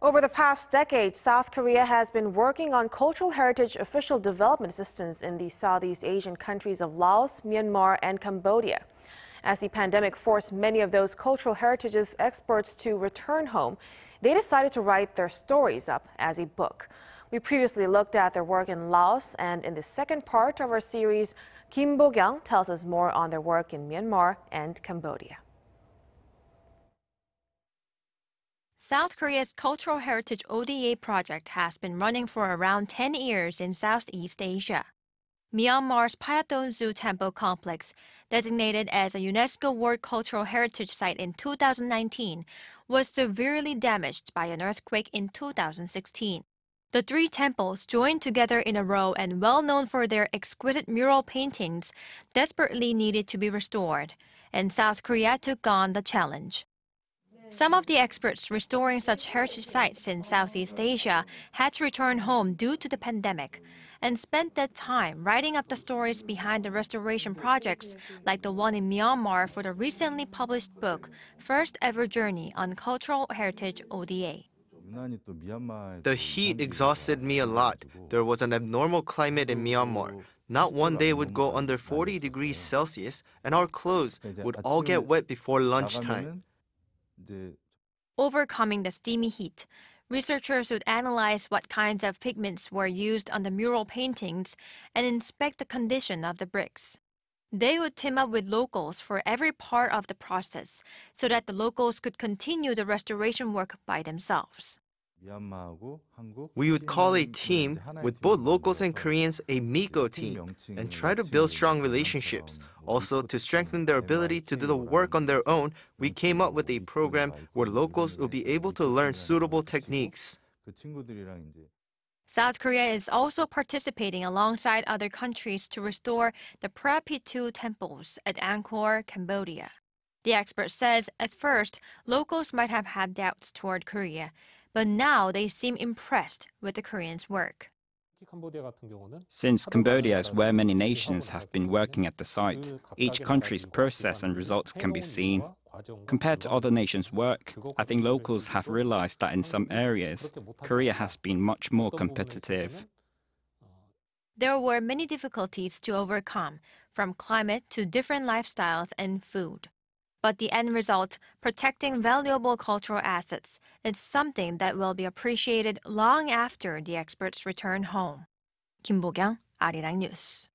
Over the past decade, South Korea has been working on cultural heritage official development assistance in the Southeast Asian countries of Laos, Myanmar, and Cambodia. As the pandemic forced many of those cultural heritages experts to return home, they decided to write their stories up as a book. We previously looked at their work in Laos, and in the second part of our series, Bo-kyoung tells us more on their work in Myanmar and Cambodia. South Korea's Cultural Heritage ODA project has been running for around 10 years in Southeast Asia. Myanmar's Paya똔주wa temple complex, designated as a UNESCO World Cultural Heritage Site in 2019, was severely damaged by an earthquake in 2016. The three temples, joined together in a row and well known for their exquisite mural paintings, desperately needed to be restored, and South Korea took on the challenge. Some of the experts restoring such heritage sites in Southeast Asia had to return home due to the pandemic and spent that time writing up the stories behind the restoration projects like the one in Myanmar for the recently published book, First Ever Journey on Cultural Heritage ODA. The heat exhausted me a lot. There was an abnormal climate in Myanmar. Not one day would go under 40 degrees Celsius, and our clothes would all get wet before lunchtime. Overcoming the steamy heat, researchers would analyze what kinds of pigments were used on the mural paintings and inspect the condition of the bricks. They would team up with locals for every part of the process so that the locals could continue the restoration work by themselves. We would call a team with both locals and Koreans a Miko team and try to build strong relationships. Also, to strengthen their ability to do the work on their own, we came up with a program where locals will be able to learn suitable techniques. South Korea is also participating alongside other countries to restore the Phreyapi투 temples at Angkor, Cambodia. The expert says at first, locals might have had doubts toward Korea, but now they seem impressed with the Koreans' work. Since Cambodia is where many nations have been working at the site, each country's process and results can be seen. Compared to other nations' work, I think locals have realized that in some areas, Korea has been much more competitive. There were many difficulties to overcome, from climate to different lifestyles and food. But the end result, protecting valuable cultural assets, is something that will be appreciated long after the experts return home. Bo-kyoung, Arirang News.